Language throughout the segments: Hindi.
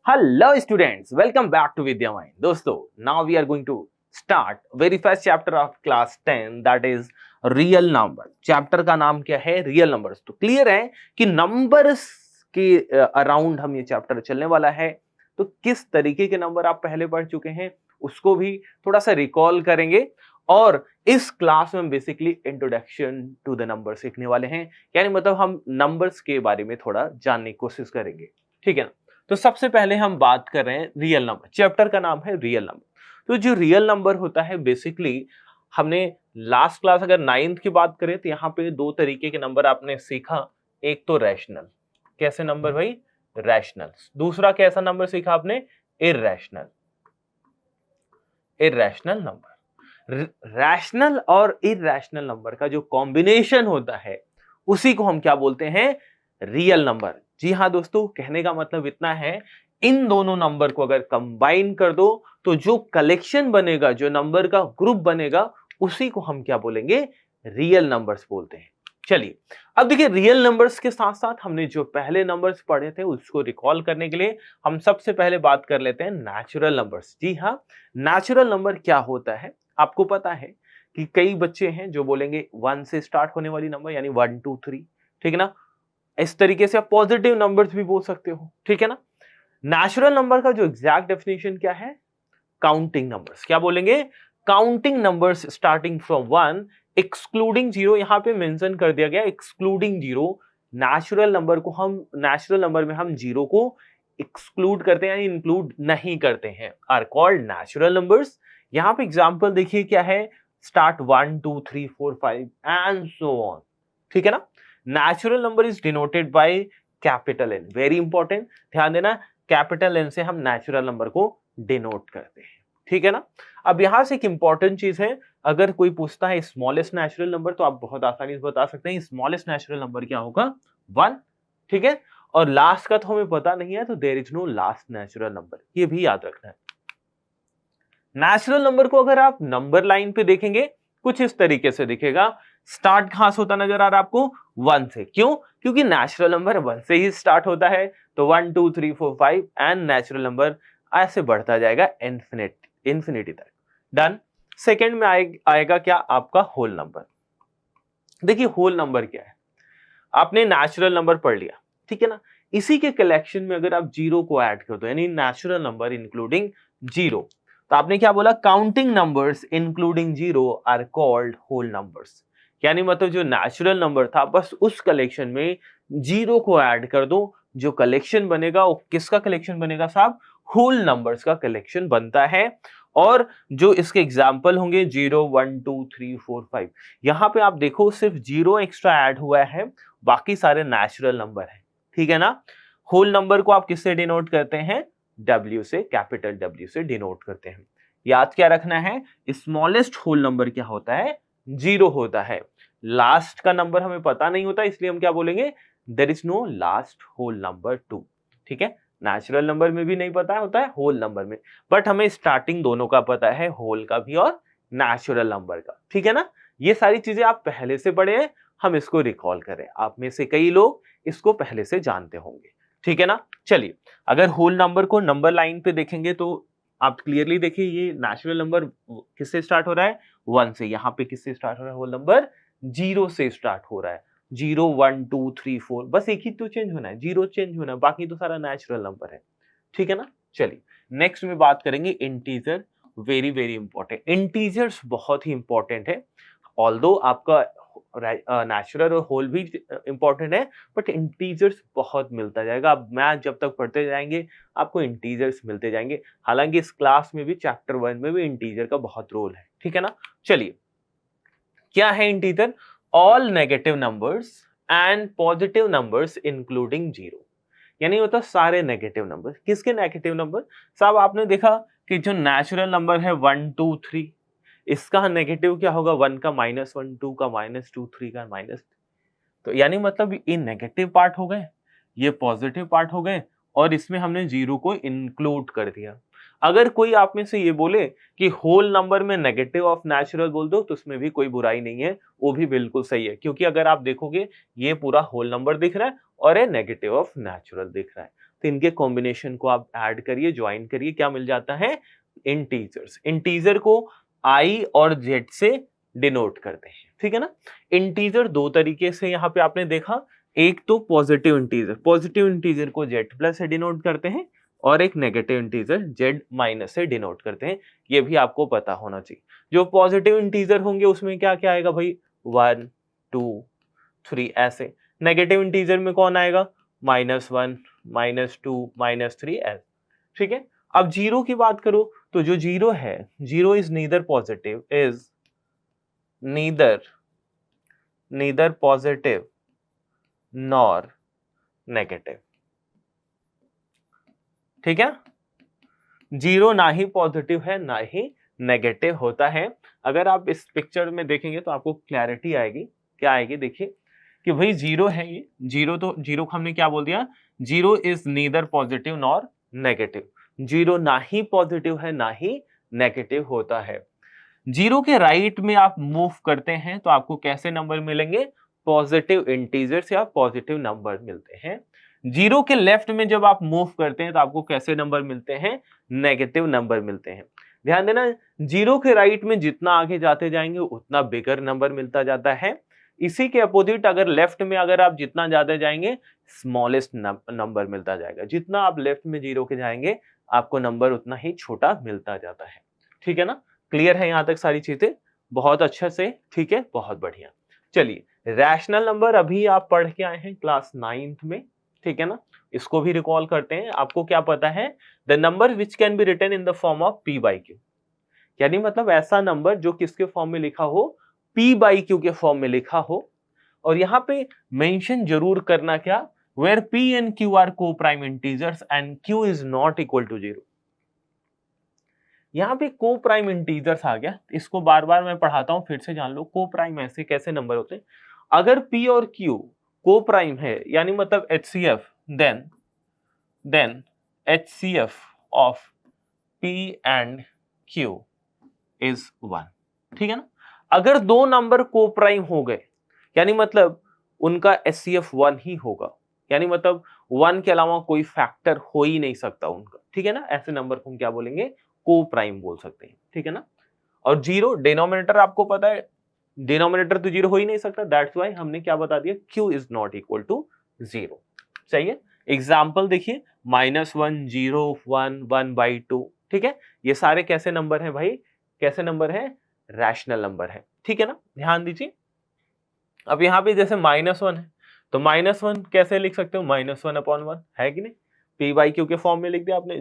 Hello students, welcome back to Vidya Mind. दोस्तों, now we are going to start very first chapter of class 10 that is real number. Chapter का नाम क्या है? Real numbers. तो क्लियर है कि नंबर्स के अराउंड हम ये चैप्टर चलने वाला है. तो किस तरीके के नंबर आप पहले पढ़ चुके हैं उसको भी थोड़ा सा रिकॉल करेंगे और इस क्लास में basically introduction to the number सीखने वाले हैं. यानी मतलब हम नंबर्स के बारे में थोड़ा जानने की कोशिश करेंगे. ठीक है ना. तो सबसे पहले हम बात कर रहे हैं रियल नंबर. चैप्टर का नाम है रियल नंबर. तो जो रियल नंबर होता है बेसिकली हमने लास्ट क्लास अगर 9th की बात करें तो यहाँ पे दो तरीके के नंबर आपने सीखा. एक तो रैशनल. कैसे नंबर भाई? रैशनल. दूसरा कैसा नंबर सीखा आपने? इररेशनल. Irrational number. रैशनल और इररेशनल नंबर का जो कॉम्बिनेशन होता है उसी को हम क्या बोलते हैं? Real number. जी हाँ दोस्तों, कहने का मतलब इतना है, इन दोनों नंबर को अगर कंबाइन कर दो तो जो कलेक्शन बनेगा, जो नंबर का ग्रुप बनेगा, उसी को हम क्या बोलेंगे? रियल नंबर्स बोलते हैं. चलिए अब देखिए, रियल नंबर्स के साथ साथ हमने जो पहले नंबर्स पढ़े थे उसको रिकॉल करने के लिए हम सबसे पहले बात कर लेते हैं नेचुरल नंबर्स. जी हाँ, नेचुरल नंबर क्या होता है आपको पता है कि कई बच्चे हैं जो बोलेंगे 1 से स्टार्ट होने वाली नंबर, यानी 1 2 3. ठीक है ना. इस तरीके से आप पॉजिटिव नंबर्स भी बोल सकते हो. ठीक है ना. नेचुरल नंबर का जो एग्जैक्ट डेफिनेशन क्या है? Counting numbers. क्या बोलेंगे? Counting numbers starting from 1 excluding 0. यहां पे मेंशन कर दिया गया एक्सक्लूडिंग 0. नेचुरल नंबर में हम 0 को एक्सक्लूड करते हैं, यानी इंक्लूड नहीं करते हैं, आर कॉल्ड नेचुरल नंबर्स. यहां पे एग्जांपल देखिए क्या है? Start 1 2 3 4 5 and so on. ठीक है ना. Natural number is denoted by capital N. Very important, ध्यान देना, कैपिटल एन से हम नेचुरल नंबर को डिनोट करते हैं. ठीक है ना. अब यहां से एक इंपॉर्टेंट चीज है, अगर कोई पूछता है स्मॉलेस्ट नेचुरल नंबर तो आप बहुत आसानी से बता सकते हैं स्मॉलेस्ट नेचुरल नंबर क्या होगा? 1. ठीक है. और लास्ट का तो हमें पता नहीं है, तो there is no last natural number. ये भी याद रखना है. नेचुरल नंबर को अगर आप नंबर लाइन पे देखेंगे कुछ इस तरीके से दिखेगा. स्टार्ट कहां से होता नजर आ रहा है आपको? 1 से. क्यों? क्योंकि नेचुरल नंबर 1 से ही स्टार्ट होता है. तो 1 2 3 4 5 एंड नेचुरल नंबर ऐसे बढ़ता जाएगा इंफिनिटी तक. डन. सेकंड में आएगा क्या? आपका होल नंबर. देखिए होल नंबर क्या है, आपने नेचुरल नंबर पढ़ लिया. ठीक है ना. इसी के कलेक्शन में अगर आप 0 को ऐड कर दो, यानी नेचुरल नंबर इंक्लूडिंग 0, तो आपने क्या बोला? Counting numbers including 0 are called whole numbers. यानी मतलब जो नेचुरल नंबर था बस उस कलेक्शन में 0 को ऐड कर दो, जो कलेक्शन बनेगा वो किसका कलेक्शन बनेगा साहब? होल नंबर्स का कलेक्शन बनता है. और जो इसके एग्जाम्पल होंगे 0 1 2 3 4 5, यहां पे आप देखो सिर्फ 0 एक्स्ट्रा ऐड हुआ है, बाकी सारे नेचुरल नंबर है. ठीक है ना. होल नंबर को आप किससे डिनोट करते हैं? W से, कैपिटल W से डिनोट करते हैं. याद क्या रखना है? स्मॉलेस्ट होल नंबर क्या होता है? 0 होता है. लास्ट का नंबर हमें पता नहीं होता, इसलिए हम क्या बोलेंगे? There is no last whole number 2. ठीक है. नेचुरल नंबर में भी नहीं पता होता है, होल नंबर में, बट हमें स्टार्टिंग दोनों का पता है, होल का भी और नेचुरल नंबर का. ठीक है ना. ये सारी चीजें आप पहले से पढ़े हैं, हम इसको रिकॉल करें. आप में से कई लोग इसको पहले से जानते होंगे. ठीक है ना. चलिए, अगर होल नंबर को नंबर लाइन पे देखेंगे तो आप क्लियरली देखिए, ये नेचुरल नंबर किससे स्टार्ट हो रहा है? 1 से. यहाँ पे किससे स्टार्ट हो रहा है? होल नंबर 0 से स्टार्ट हो रहा है. 0 1 2 3 4, बस एक ही तो चेंज होना है, 0 चेंज होना है, बाकी तो सारा नेचुरल नंबर है. ठीक है ना. चलिए नेक्स्ट में बात करेंगे integer. Very very important. Integers बहुत ही इंपॉर्टेंट है. ऑल्दो आपका नेचुरल और होल भी इंपॉर्टेंट है, बट इंटीजर्स बहुत मिलता जाएगा. अब मैथ जब तक पढ़ते जाएंगे आपको इंटीजर्स मिलते जाएंगे. हालांकि इस क्लास में भी चैप्टर 1 में भी इंटीजर का बहुत रोल है. ठीक है ना. चलिए, क्या है integer? All negative numbers and positive numbers including 0. यानी होता सारे नेगेटिव नंबर. किसके नेगेटिव नंबर साहब? आपने देखा कि जो नेचुरल नंबर है 1 2 3, इसका नेगेटिव क्या होगा? 1 का -1, 2 का -2, 3 का -. तो यानी मतलब ये नेगेटिव पार्ट हो गए, ये पॉजिटिव पार्ट हो गए, और इसमें हमने 0 को इंक्लूड कर दिया. अगर कोई आप में से ये बोले कि होल नंबर में नेगेटिव ऑफ नेचुरल बोल दो, तो उसमें भी कोई बुराई नहीं है, वो भी बिल्कुल सही है. क्योंकि अगर आप देखोगे ये पूरा होल नंबर दिख रहा है और ये नेगेटिव ऑफ नेचुरल दिख रहा है. तो इनके कॉम्बिनेशन को आप ऐड करिए, ज्वाइन करिए, क्या मिल जाता है? इंटीजर्स। इंटीजर को i और z से डिनोट करते हैं, ठीक है ना। इंटीजर दो तरीके से यहाँ पे आपने देखा, एक तो पॉजिटिव इंटीजर को z प्लस से डिनोट करते हैं और एक नेगेटिव इंटीजर z माइनस से डिनोट करते हैं। ये भी आपको पता होना चाहिए। जो पॉजिटिव इंटीजर होंगे उसमें क्या क्या आएगा भाई? 1 2 3 ऐसे। नेगेटिव इंटीजर में कौन आएगा? -1 -2 -3 ऐसे, ठीक है। अब जीरो की बात करो तो जो जीरो है, zero is neither positive nor negative, ठीक है। जीरो ना ही पॉजिटिव है ना ही नेगेटिव होता है। अगर आप इस पिक्चर में देखेंगे तो आपको क्लैरिटी आएगी। क्या आएगी? देखिए कि भाई जीरो है, ये जीरो, तो जीरो को हमने क्या बोल दिया? Zero is neither positive nor negative. Zero ना ही पॉजिटिव है ना ही नेगेटिव होता है। जीरो के राइट में आप मूव करते हैं तो आपको कैसे नंबर मिलेंगे? पॉजिटिव इंटीजर्स या पॉजिटिव नंबर मिलते हैं। जीरो के लेफ्ट में जब आप मूव करते हैं तो आपको कैसे नंबर मिलते हैं? नेगेटिव नंबर मिलते हैं। ध्यान देना, जीरो के राइट में जितना आगे जाते जाएंगे उतना बिगर नंबर मिलता जाता है। इसी के अपोजिट अगर लेफ्ट में अगर आप जितना ज्यादा जाएंगे स्मॉलेस्ट नंबर मिलता जाएगा। जितना आप लेफ्ट में जीरो के जाएंगे आपको नंबर उतना ही छोटा मिलता जाता है, ठीक है ना। क्लियर है यहाँ तक सारी चीजें? बहुत अच्छे से, ठीक है, बहुत बढ़िया। चलिए, रैशनल नंबर अभी आप पढ़ के आए हैं क्लास 9th में, ठीक है ना। इसको भी रिकॉल करते हैं। आपको क्या पता है? The number which can be written in the form of p by q, यानी मतलब ऐसा नंबर जो किसके फॉर्म में लिखा हो? p by q के फॉर्म में लिखा हो। और यहाँ पे मेंशन जरूर करना क्या? where p and q are co-prime integers and q is not equal to 0। यहाँ पे को प्राइम इंटीजर्स आ गया। इसको बार बार मैं पढ़ाता हूँ, फिर से जान लो। को प्राइम ऐसे कैसे नंबर होते हैं? अगर p और q को प्राइम है, यानी मतलब HCF, then HCF of p and q is 1, ठीक है ना। अगर दो नंबर को प्राइम हो गए, यानी मतलब उनका HCF 1 ही होगा, यानी मतलब 1 के अलावा कोई फैक्टर हो ही नहीं सकता उनका, ठीक है ना। ऐसे नंबर को हम क्या बोलेंगे? को प्राइम बोल सकते हैं, ठीक है ना। और जीरो डिनोमिनेटर आपको पता है, डिनोमिनेटर तो जीरो हो ही नहीं सकता, दैट्स व्हाई हमने क्या बता दिया? q is not equal to 0। चाहिए एग्जाम्पल देखिए, -1 0 1 1/2, ठीक है। ये सारे कैसे नंबर हैं भाई? कैसे नंबर है? रैशनल नंबर है, ठीक है ना। ध्यान दीजिए। अब यहाँ पे जैसे -1 है तो -1 कैसे लिख सकते हो? -1/1 है कि नहीं? p by q के फॉर्म में लिख दिया आपने।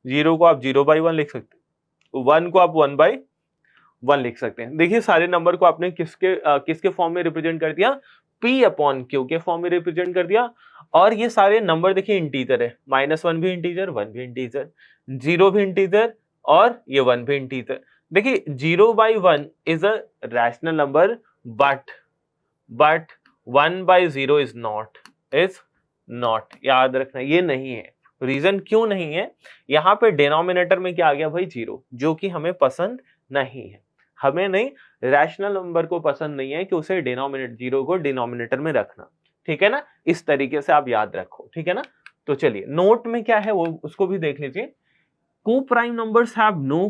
जीरो को आप 0/1 लिख सकते हो, 1 को आप 1/1 लिख सकते हैं। देखिए सारे नंबर को आपने किसके फॉर्म में रिप्रेजेंट कर दिया? p/q के फॉर्म में रिप्रेजेंट कर दिया। और ये सारे नंबर देखिए इंटीजर है। -1 भी इंटीजर, 1 भी इंटीजर, 0 भी इंटीजर और ये 1 भी इंटीजर। देखिए 0/1 is a rational number, but 1/0 is not. याद रखना, ये नहीं है। रीजन क्यों नहीं है? यहाँ पे डिनोमिनेटर में क्या आ गया भाई? 0, जो कि हमें पसंद नहीं है। हमें नहीं, रैशनल नंबर को पसंद नहीं है कि उसे जीरो को डिनोमिनेटर में रखना, ठीक है ना। इस तरीके से आप याद रखो, ठीक है ना। तो चलिए नोट में क्या है वो उसको भी देख लीजिए। Coprime numbers have no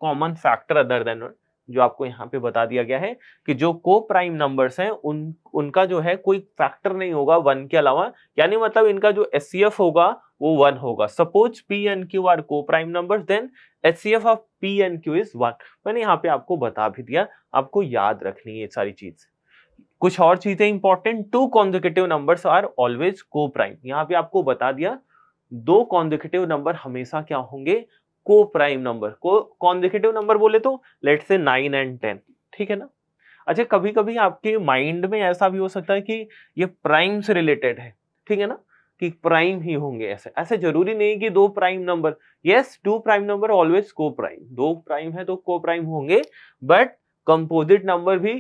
common factor other than, जो आपको यहाँ पे बता दिया गया है कि जो को प्राइम नंबर्स हैं उनका जो है कोई फैक्टर नहीं होगा 1 के अलावा, यानी मतलब इनका जो HCF होगा वो 1 होगा। Suppose p and q are coprime numbers, then HCF of p and q is 1। मैंने यहाँ पे आपको बता भी दिया, आपको याद रखनी है सारी चीज। कुछ और चीजें important, 2 consecutive numbers are always coprime. यहाँ पे आपको बता दिया 2 कॉन्सेक्यूटिव नंबर हमेशा क्या होंगे? को प्राइम नंबर। को कॉन्सेक्यूटिव नंबर बोले तो लेट्स से 9 and 10, ठीक है ना। अच्छा, कभी कभी आपके माइंड में ऐसा भी हो सकता है कि ये प्राइम से रिलेटेड है, ठीक है ना, कि प्राइम ही होंगे। ऐसे जरूरी नहीं कि 2 prime number. Yes, 2 prime number always को प्राइम, 2 प्राइम है तो को प्राइम होंगे, बट कंपोजिट नंबर भी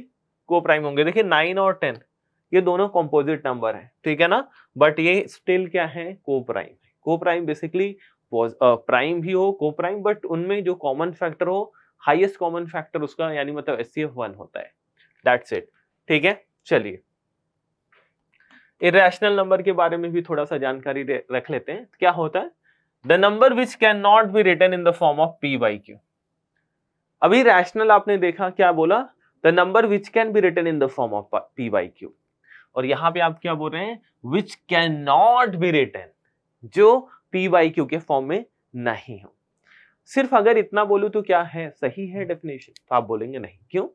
को प्राइम होंगे। देखिए 9 और 10 ये दोनों कंपोजिट नंबर है, ठीक है ना, बट ये स्टिल क्या है? को प्राइम। को प्राइम बेसिकली प्राइम भी हो, को प्राइम, बट उनमें जो कॉमन फैक्टर हो, हाईएस्ट कॉमन फैक्टर उसका यानी मतलब HCF 1 होता है। दैट्स इट, ठीक है। चलिए इरेशनल नंबर के बारे में भी थोड़ा सा जानकारी रख लेते हैं। क्या होता है? The number which can not be written in the form of p by q। अभी रैशनल आपने देखा, क्या बोला? The number which can be written in the form of p by q, और यहां पे आप क्या बोल रहे हैं? Which can not be written, जो p बाई q के फॉर्म में नहीं हो। सिर्फ अगर इतना बोलूं तो क्या है? सही है डेफिनेशन? तो आप बोलेंगे नहीं। क्यों?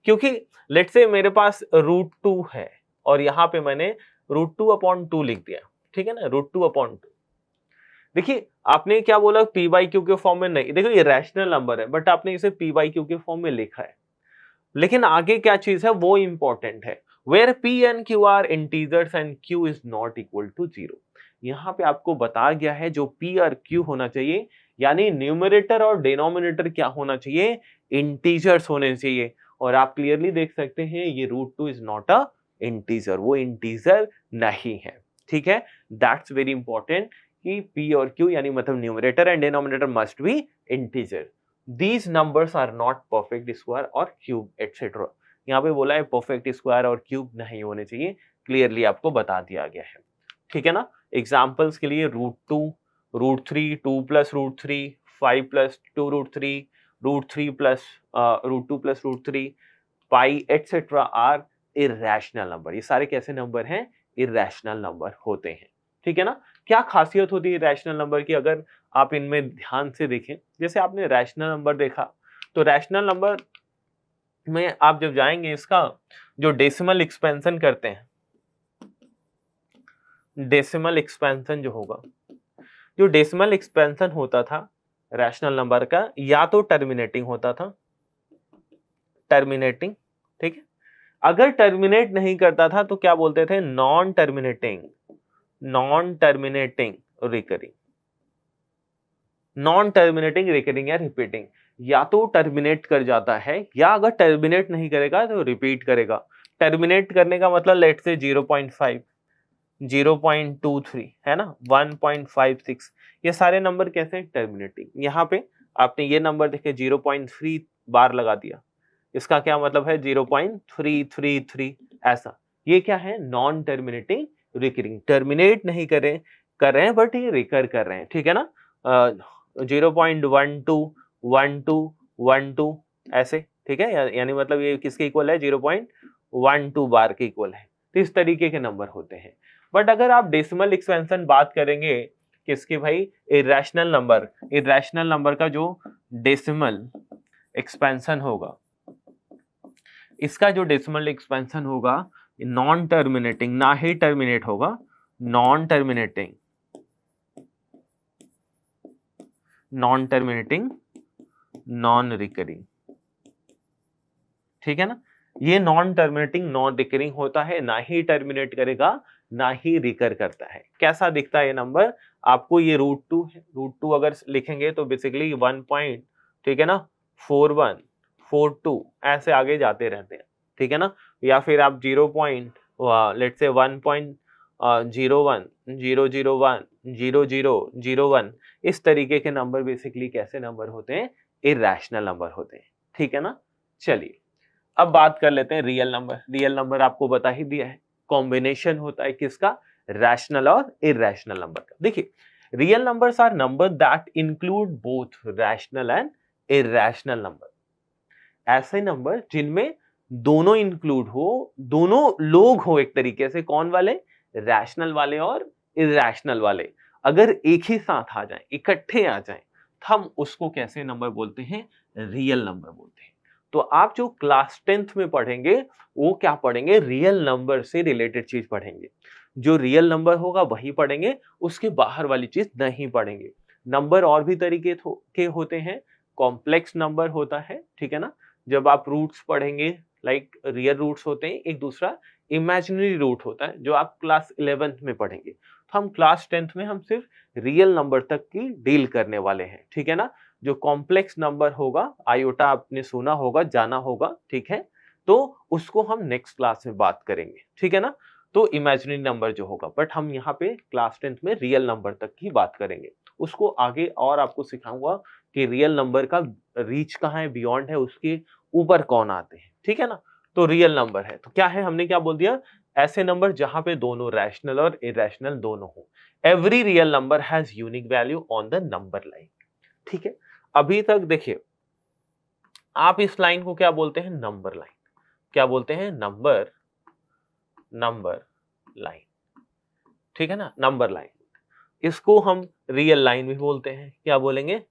क्योंकि लेट्स से मेरे पास √2 है और यहाँ पे मैंने √2/2 लिख दिया, ठीक है ना, √2/2। देखिए आपने क्या बोला? p बाई क्यू के फॉर्म में नहीं। देखो ये रैशनल नंबर है बट आपने इसे p बाई क्यू के फॉर्म में लिखा है, लेकिन आगे क्या चीज है वो इंपॉर्टेंट है। Where p and q are integers and q is not equal to 0। यहाँ पे आपको बताया गया है जो p और q होना चाहिए, यानी न्यूमरेटर और डिनोमिनेटर क्या होना चाहिए? इंटीजर्स होने चाहिए। और आप क्लियरली देख सकते हैं ये √2 इज नॉट अ इंटीजर, वो इंटीजर नहीं है, ठीक है। दैट्स वेरी इंपॉर्टेंट कि p और q यानी मतलब numerator and denominator must be integer. These numbers are not perfect square और क्यूब etc. यहाँ पे बोला है परफेक्ट स्क्वायर और क्यूब नहीं होने चाहिए, क्लियरली आपको बता दिया गया है, ठीक है ना। एग्जांपल्स के लिए √2, √3, 2 plus √3, 5 plus 2 √3, √3 plus √2 plus √3, pi etc. Are irrational number. ये सारे कैसे नंबर हैं? इरेशनल नंबर होते हैं, ठीक है ना। क्या खासियत होती है रैशनल नंबर की? अगर आप इनमें ध्यान से देखें, जैसे आपने रैशनल नंबर देखा, तो रैशनल नंबर में आप जब जाएंगे, इसका जो डेसिमल एक्सपेंशन करते हैं, डेसिमल एक्सपेंशन जो होगा, जो डेसिमल एक्सपेंशन होता था रैशनल नंबर का, या तो टर्मिनेटिंग होता था, टर्मिनेटिंग, ठीक है। अगर टर्मिनेट नहीं करता था तो क्या बोलते थे? Non terminating, non terminating recurring, non terminating recurring या रिपीटिंग। या तो टर्मिनेट कर जाता है, या अगर टर्मिनेट नहीं करेगा तो रिपीट करेगा। टर्मिनेट करने का मतलब लेट से 0.5, 0.23 है ना, 1.56, ये सारे नंबर कैसे? टर्मिनेटिंग। यहाँ पे आपने ये नंबर देखे 0.3 बार लगा दिया, इसका क्या मतलब है? 0.333 ऐसा। ये क्या है? Non terminating recurring. टर्मिनेट नहीं कर रहे हैं बट ये रिकर कर रहे हैं, ठीक है ना। 0.12, 12, 12 ऐसे, ठीक है, यानी मतलब ये किसके इक्वल है? 0.12 बार के इक्वल है। तो इस तरीके के नंबर होते हैं। बट अगर आप डेसिमल एक्सपेंशन बात करेंगे, किसके भाई? Irrational number. इरेशनल नंबर का जो डेसिमल एक्सपेंशन होगा, इसका जो डेसिमल एक्सपेंशन होगा नॉन टर्मिनेटिंग, ना ही टर्मिनेट होगा, non terminating, non terminating, non recurring, ठीक है ना। ये नॉन टर्मिनेटिंग, नॉन रिकरिंग होता है, ना ही टर्मिनेट करेगा, ना ही रिकर करता है। कैसा दिखता है ये नंबर आपको? ये √2 है, √2 अगर लिखेंगे तो बेसिकली 1 पॉइंट, ठीक है ना, 41, 42 ऐसे आगे जाते रहते हैं, ठीक है ना। या फिर आप 0. लेट्स से 1.01, 001, 0001, इस तरीके के नंबर बेसिकली कैसे नंबर होते हैं? इरेशनल नंबर होते हैं, ठीक है ना। चलिए अब बात कर लेते हैं रियल नंबर। रियल नंबर आपको बता ही दिया है, कॉम्बिनेशन होता है किसका? रैशनल और इरेशनल नंबर का। देखिए real numbers are number that include both rational and irrational number. ऐसे नंबर जिनमें दोनों इंक्लूड हो, दोनों लोग हो एक तरीके से। कौन वाले? रैशनल वाले और इरेशनल वाले। अगर एक ही साथ आ जाएं, इकट्ठे आ जाएं, हम उसको कैसे नंबर बोलते हैं? रियल नंबर बोलते हैं। तो आप जो क्लास 10th में पढ़ेंगे वो क्या पढ़ेंगे? रियल नंबर से रिलेटेड चीज पढ़ेंगे। जो रियल नंबर होगा वही पढ़ेंगे, उसके बाहर वाली चीज नहीं पढ़ेंगे। नंबर और भी तरीके के होते हैं। कॉम्प्लेक्स नंबर होता है, ठीक है ना। जब आप रूट्स पढ़ेंगे, लाइक रियल रूट्स होते हैं, एक दूसरा इमेजिनरी रूट होता है जो आप क्लास 11th में पढ़ेंगे। तो हम क्लास 10th में हम सिर्फ रियल नंबर तक की डील करने वाले हैं, ठीक है ना। जो कॉम्प्लेक्स नंबर होगा, आयोटा आपने सुना होगा, जाना होगा, ठीक है, तो उसको हम नेक्स्ट क्लास में बात करेंगे, ठीक है ना। तो इमेजिनरी नंबर जो होगा, बट हम यहाँ पे क्लास 10th में रियल नंबर तक की बात करेंगे। उसको आगे और आपको सिखाऊंगा कि रियल नंबर का रीच कहाँ है, बियॉन्ड है, उसके ऊपर कौन आते हैं, ठीक है ना। तो रियल नंबर है तो क्या है? हमने क्या बोल दिया? ऐसे नंबर जहां पे दोनों रैशनल और इरेशनल दोनों हो। Every real number has unique value on the number line. ठीक है, अभी तक देखिए आप इस लाइन को क्या बोलते हैं, नंबर लाइन। क्या बोलते हैं, नंबर लाइन। ठीक है ना, नंबर लाइन। इसको हम रियल लाइन भी बोलते हैं। क्या बोलेंगे,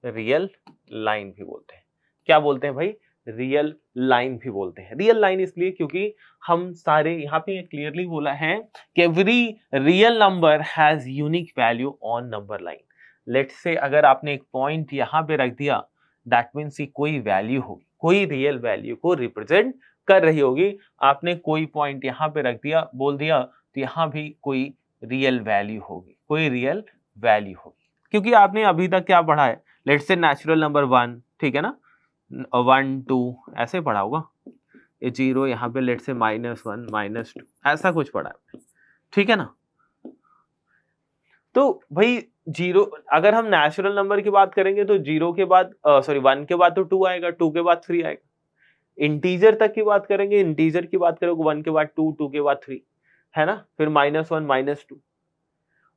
रियल लाइन भी बोलते हैं। क्या बोलते हैं भाई, रियल लाइन भी बोलते हैं। रियल लाइन इसलिए क्योंकि हम सारे यहाँ पे क्लियरली बोला है कि every real number has unique value on number line. Let's say अगर आपने एक पॉइंट यहाँ पे रख दिया, दैट मीन्स कोई वैल्यू होगी, कोई रियल वैल्यू को रिप्रेजेंट कर रही होगी। आपने कोई पॉइंट यहाँ पे रख दिया, बोल दिया, तो यहाँ भी कोई रियल वैल्यू होगी, कोई रियल वैल्यू होगी। क्योंकि आपने अभी तक क्या पढ़ा है, लेट्स से नेचुरल नंबर 1, ठीक है ना, 1 2 ऐसे पढ़ा होगा, ये 0 यहाँ पे लेट्स से -1 -2 ऐसा कुछ पढ़ा है, ठीक है ना। तो भाई 0, अगर हम नेचुरल नंबर की बात करेंगे तो 0 के बाद 1 के बाद तो 2 आएगा, 2 के बाद 3 आएगा। इंटीजर तक की बात करेंगे, इंटीजर की बात करोगे 1 के बाद 2, 2 के बाद 3, है ना, फिर -1 -2।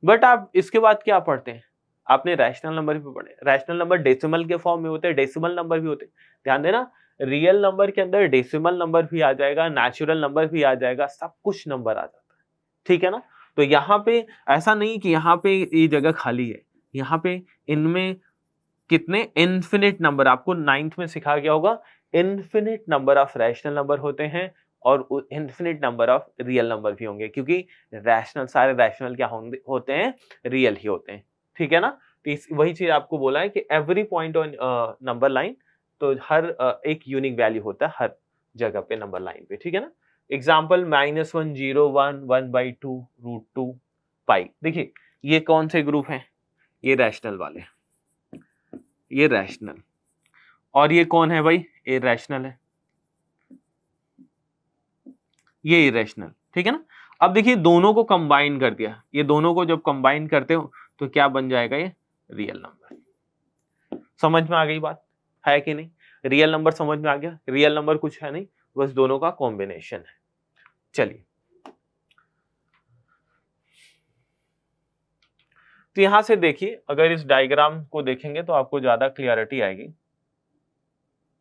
बट आप इसके बाद क्या पढ़ते हैं, आपने रैशनल नंबर भी पढ़े। रैशनल नंबर डेसिमल के फॉर्म में होते हैं, डेसिमल नंबर भी होते हैं। ध्यान देना, रियल नंबर के अंदर डेसिमल नंबर भी आ जाएगा, नेचुरल नंबर भी आ जाएगा, सब कुछ नंबर आ जाता है, ठीक है ना। तो यहाँ पे ऐसा नहीं कि यहाँ पे ये जगह खाली है, यहाँ पे इनमें कितने इनफिनिट नंबर, आपको 9th में सिखा गया होगा, infinite number of rational number होते हैं और infinite number of real number भी होंगे, क्योंकि रैशनल, सारे रैशनल क्या होते हैं, रियल ही होते हैं, ठीक है ना। तो वही चीज आपको बोला है कि every point on number line, तो हर एक यूनिक वैल्यू होता है हर जगह पे नंबर लाइन पे, ठीक है ना। एग्जाम्पल -1 0 1 1/2 √2 पाई। देखिए ये कौन से ग्रुप हैं, ये रैशनल वाले, ये रैशनल, और ये कौन है भाई, इरेशनल है, ये इरेशनल, ठीक है ना। अब देखिए दोनों को कंबाइन कर दिया, ये दोनों को जब कंबाइन करते हो तो क्या बन जाएगा, ये रियल नंबर। समझ में आ गई बात, है कि नहीं, रियल नंबर समझ में आ गया। रियल नंबर कुछ है नहीं, बस दोनों का कॉम्बिनेशन है। चलिए, तो यहां से देखिए, अगर इस डायग्राम को देखेंगे तो आपको ज्यादा क्लियरिटी आएगी,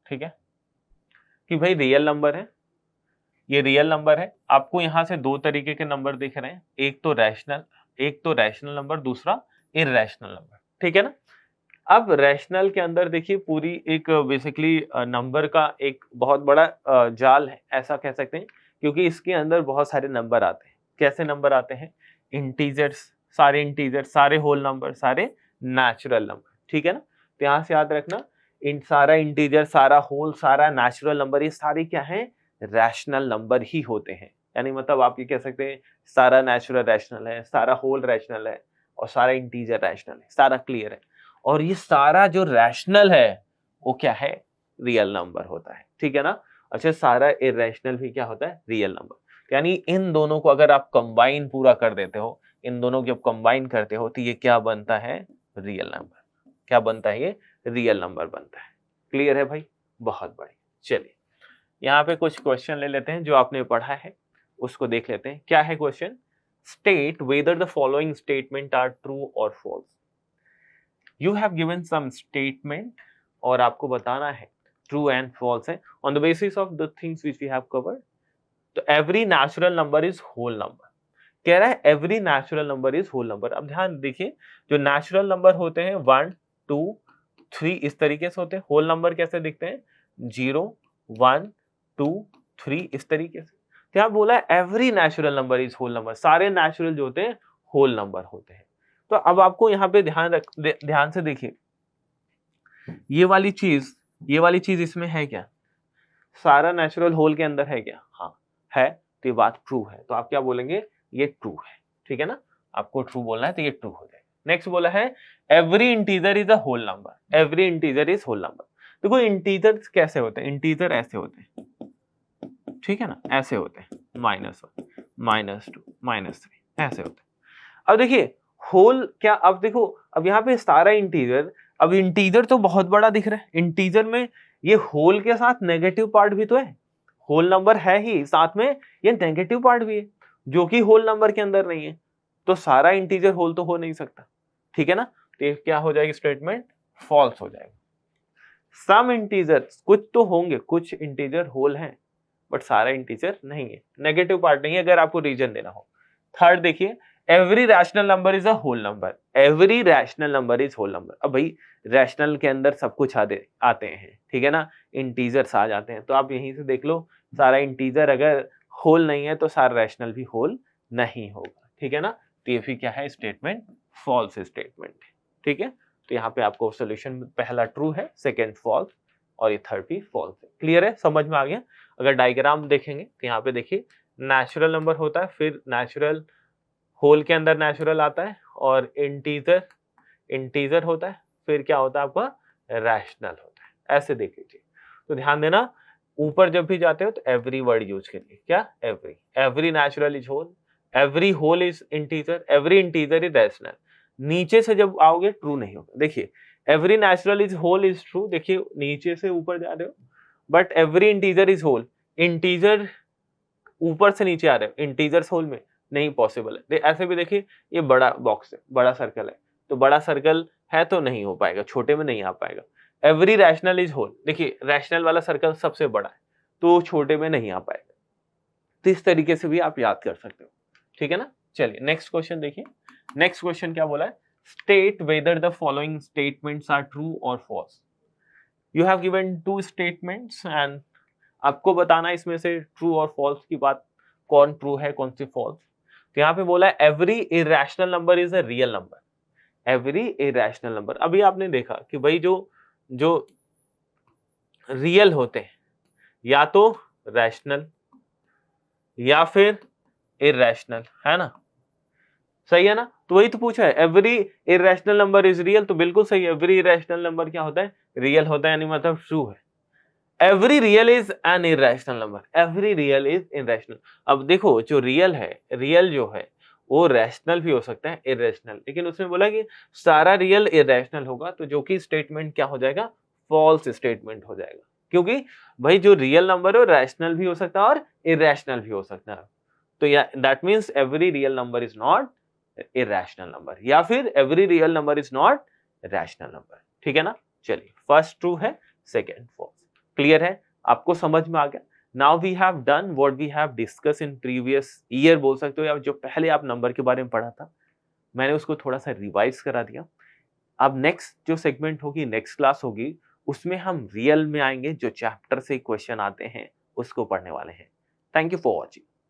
ठीक है, कि भाई रियल नंबर है, ये रियल नंबर है। आपको यहाँ से दो तरीके के नंबर दिख रहे हैं, एक तो रैशनल नंबर, दूसरा इररेशनल नंबर, ठीक है ना। अब रैशनल के अंदर देखिए पूरी एक बेसिकली नंबर का एक बहुत बड़ा जाल है, ऐसा कह सकते हैं, क्योंकि इसके अंदर बहुत सारे नंबर आते हैं। कैसे नंबर आते हैं, इंटीजर्स, सारे होल नंबर, सारे नेचुरल नंबर, ठीक है ना। तो यहाँ से याद रखना, इन सारा इंटीजर, सारा होल, सारा नेचुरल नंबर, ये सारे क्या है, रैशनल नंबर ही होते हैं। यानी मतलब आप ये कह सकते हैं सारा नेचुरल रैशनल है, सारा होल रैशनल है और सारा इंटीजर रैशनल है, सारा क्लियर है। और ये सारा जो रैशनल है वो क्या है, रियल नंबर होता है, ठीक है ना। अच्छा, सारा इरेशनल भी क्या होता है, रियल नंबर। यानी इन दोनों को अगर आप कंबाइन पूरा कर देते हो, इन दोनों को जब कंबाइन करते हो तो ये क्या बनता है, रियल नंबर। क्या बनता है, ये रियल नंबर बनता है। क्लियर है भाई, बहुत बढ़िया। चलिए यहाँ पे कुछ क्वेश्चन ले लेते हैं जो आपने पढ़ा है, उसको देख लेते हैं। क्या है question, state whether the following statement are true और false. You have given some statement और आपको बताना है ट्रू एंड फॉल्स है on the basis of the things which we have covered. तो every natural number is whole number, कह रहा है every natural number is whole number. अब ध्यान देखिए, जो नेचुरल नंबर होते हैं 1 2 3 इस तरीके से होते हैं। होल नंबर कैसे दिखते हैं, 0 1 2 3 इस तरीके से। तो यहाँ बोला है every natural number is whole number, सारे नेचुरल जो होते हैं होल नंबर होते हैं। तो अब आपको यहाँ पे ध्यान से देखिए, ये वाली चीज इसमें है क्या, सारा नेचुरल होल के अंदर है क्या, हाँ है, तो ये बात ट्रू है। तो आप क्या बोलेंगे, ये ट्रू है, ठीक है ना। आपको ट्रू बोलना है तो ये ट्रू हो जाएगा। नेक्स्ट बोला है every integer is a whole number, every integer is whole number. देखो इंटीजर कैसे होते हैं, इंटीजर ऐसे होते हैं, ठीक है ना, ऐसे होते हैं, -1 -2 -3 ऐसे होते हैं। अब देखिए होल क्या, अब देखो, अब यहाँ पे सारा इंटीजर, अब इंटीजर तो बहुत बड़ा दिख रहा है, इंटीजर में ये होल के साथ नेगेटिव पार्ट भी तो है, होल नंबर है ही, साथ में ये नेगेटिव पार्ट भी है। जो कि होल नंबर के अंदर नहीं है, तो सारा इंटीजर होल तो हो नहीं सकता, ठीक है ना। तो ये क्या हो जाएगी स्टेटमेंट, फॉल्स हो जाएगा। सम इंटीजर्स, कुछ तो होंगे, कुछ इंटीजर होल हैं बट सारा इंटीजर नहीं है, नेगेटिव पार्ट नहीं है अगर आपको रीजन देना हो। थर्ड देखिए, every rational number is a whole number, every rational number is whole number. अब भाई रैशनल के अंदर सब कुछ आते हैं, ठीक है ना, इंटीजर्स आ जाते हैं, तो आप यहीं से देख लो सारा इंटीजर अगर होल नहीं है तो सारा रैशनल भी होल नहीं होगा, ठीक है ना। तो ये फिर क्या है, स्टेटमेंट फॉल्स स्टेटमेंट, ठीक है। तो यहाँ पे आपको सोल्यूशन पहला ट्रू है, सेकेंड फॉल्स और ये थर्ड भी फॉल्स है। क्लियर है, समझ में आ गया। अगर डायग्राम देखेंगे तो यहाँ पे देखिए नेचुरल नंबर होता है, फिर नेचुरल होल के अंदर नेचुरल आता है, और इंटीजर होता है, फिर क्या होता है आपका रैशनल होता है, ऐसे देख लीजिए। तो ध्यान देना, ऊपर जब भी जाते हो तो एवरी वर्ड यूज करिए, क्या every natural is whole, every whole is integer, every integer is rational. नीचे से जब आओगे ट्रू नहीं होगा, देखिए every natural is whole is true, देखिए नीचे से ऊपर जा रहे हो, but every integer is whole, integer ऊपर से नीचे आ रहे हो, इंटीजर्स होल में नहीं पॉसिबल है। ऐसे भी देखिए ये बड़ा बॉक्स है, बड़ा सर्कल है, तो बड़ा सर्कल है तो नहीं हो पाएगा, छोटे में नहीं आ पाएगा। एवरी रैशनल इज होल, देखिए रैशनल वाला सर्कल सबसे बड़ा है तो छोटे में नहीं आ पाएगा। तो इस तरीके से भी आप याद कर सकते हो, ठीक है ना। चलिए नेक्स्ट क्वेश्चन देखिए। नेक्स्ट क्वेश्चन क्या बोला है, state whether the following statements are true और false. You have given two statements and आपको बताना इसमें से ट्रू और फॉल्स की बात, कौन ट्रू है कौन सी फॉल्स। तो यहाँ पे बोला है every irrational number is a real number, every irrational number. अभी आपने देखा कि भाई जो रियल होते हैं या तो रैशनल या फिर इरेशनल, है ना, सही है ना। तो वही तो पूछा है, every irrational number is real, तो बिल्कुल सही, एवरी इरेशनल नंबर क्या होता है, रियल होता है, यानी मतलब ट्रू है। Every real is an irrational number, every real is irrational. अब देखो जो रियल है, रियल जो है वो रैशनल भी हो सकता है, इरेशनल, लेकिन उसने बोला कि सारा रियल इरेशनल होगा, तो जो कि स्टेटमेंट क्या हो जाएगा, फॉल्स स्टेटमेंट हो जाएगा, क्योंकि भाई जो रियल नंबर है वो रैशनल भी हो सकता है और इरेशनल भी हो सकता है। तो या that means every real number is not irrational number, या फिर every real number is not rational number, ठीक है ना। चलिए फर्स्ट ट्रू है, सेकेंड फॉल्स। क्लियर है, आपको समझ में आ गया। Now we have done what we have discuss in previous year, बोल सकते हो, या जो पहले आप नंबर के बारे में पढ़ा था मैंने उसको थोड़ा सा रिवाइज करा दिया। अब नेक्स्ट जो सेगमेंट होगी, नेक्स्ट क्लास होगी, उसमें हम रियल में आएंगे, जो चैप्टर से क्वेश्चन आते हैं उसको पढ़ने वाले हैं। Thank you for watching.